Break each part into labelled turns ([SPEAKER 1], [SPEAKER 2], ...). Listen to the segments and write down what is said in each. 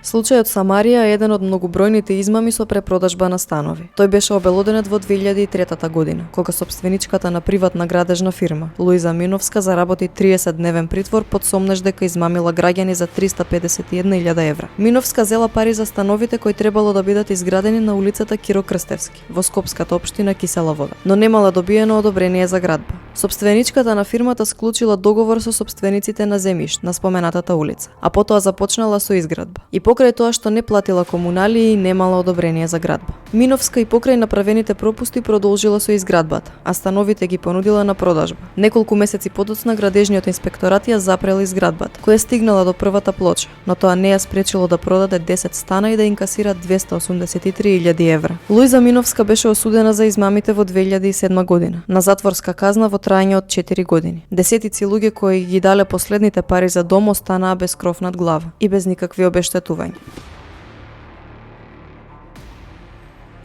[SPEAKER 1] Случајот со Марија е еден од многобројните измами со препродажба на станови. Тој беше обелоденет во 2003 година, кога сопственичката на приватна градежна фирма, Луиза Миновска, заработи 30-дневен притвор под сомнеж дека измамила граѓани за 351.000 евра. Миновска зела пари за становите кои требало да бидат изградени на улицата Киро Крстевски, во скопската општина Кисела Вода, но немала добиено одобрение за градба. Сопственичката на фирмата склучила договор со сопствениците на земјиште на споменатата улица, а потоа започнала со изградба. И покрај тоа што не платила комуналии и немала одобрение за градба. Миновска и покрај направените пропусти продолжила со изградбата, а становите ги понудила на продажба. Неколку месеци подоцна градежниот инспекторат ја запрел изградбата, која стигнала до првата плоча, но тоа не ја спречило да продаде 10 стана и да инкасира 283.000 евра. Луиза Миновска беше осудена за измамите во 2007 година, на затворска казна во траење од 4 години. Десетици луѓе кои ги дале последните пари за дом останаа без кров над глава и без никакви обештетувања.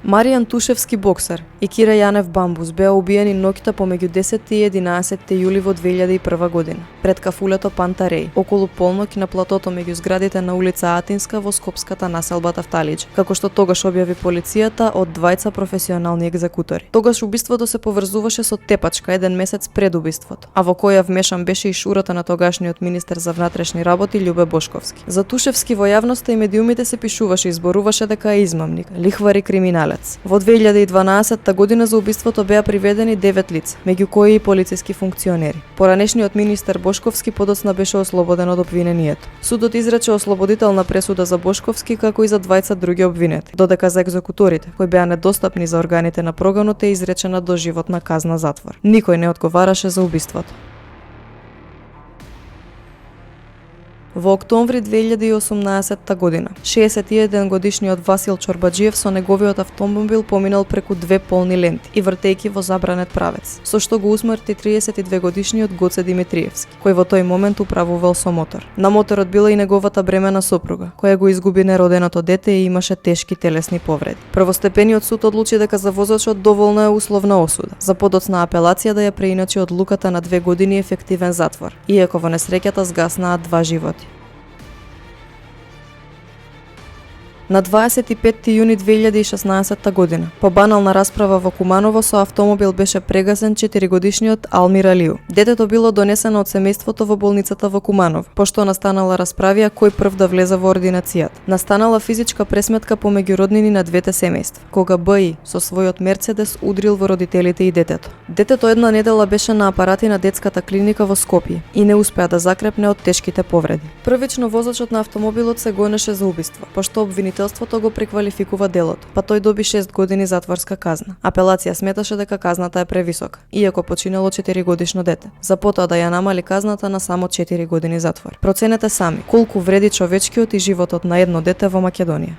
[SPEAKER 1] Маријан Тушевски боксер и Кира Јанев Бамбус беа убиени ноќта помеѓу 10 и 11 јули во 2001 година, пред кафулето Пантареј, околу полноќ на платото меѓу зградите на улица Атинска во скопската населба Тафталиџ, како што тогаш објави полицијата од двајца професионални екзекутори. Тогаш убиството се поврзуваше со тепачка еден месец пред убиството, а во која вмешан беше и шурата на тогашниот министер за внатрешни работи Љубе Бошковски. За Тушевски во јавноста и медиумите се пишуваше и зборуваше дека е измамник, лихвар и криминалец. Во 2012 година за убиството беа приведени 9 лица, меѓу кои и полициски функционери. Поранешниот министер Бошковски подоцна беше ослободен од обвинението. Судот изрече ослободителна пресуда за Бошковски како и за двајца други обвинети, додека за екзекуторите, кои беа недостапни за органите на прогонот, е изречена доживотна казна затвор. Никој не одговараше за убиството. Во октомври 2018 година, 61 годишниот Васил Чорбаџиев со неговиот автомобил поминал преку две полни ленти и вртејќи во забранет правец, со што го усмрти 32 годишниот Гоце Димитриевски, кој во тој момент управувал со мотор. На моторот била и неговата бремена сопруга, која го изгуби нероденото дете и имаше тешки телесни повреди. Првостепениот суд одлучи дека за возачот доволна е условна осуда, за подоцна апелација да ја преиначи одлуката на 2 години ефективен затвор, иако во несреќата згаснаа 2 животи. На 25 јуни 2016 година, по банална расправа во Куманово, со автомобил беше прегазен 4-годишниот Алмир Алиу. Детето било донесено од семејството во болницата во Куманово, пошто настанала расправија кој прв да влезе во ординацијата. Настанала физичка пресметка помеѓу роднини на двете семејства, кога БИ со својот Мерцедес удрил во родителите и детето. Детето една недела беше на апарати на детската клиника во Скопје и не успеа да закрепне од тешките повреди. Првично возачот на автомобилот се гонеше за убиство, пошто обвинителството го преквалификува делото, па тој доби 6 години затворска казна. Апелација сметаше дека казната е превисока, иако починало 4-годишно дете, за потоа да ја намали казната на само 4 години затвор. Проценете сами колку вреди човечкиот и животот на едно дете во Македонија.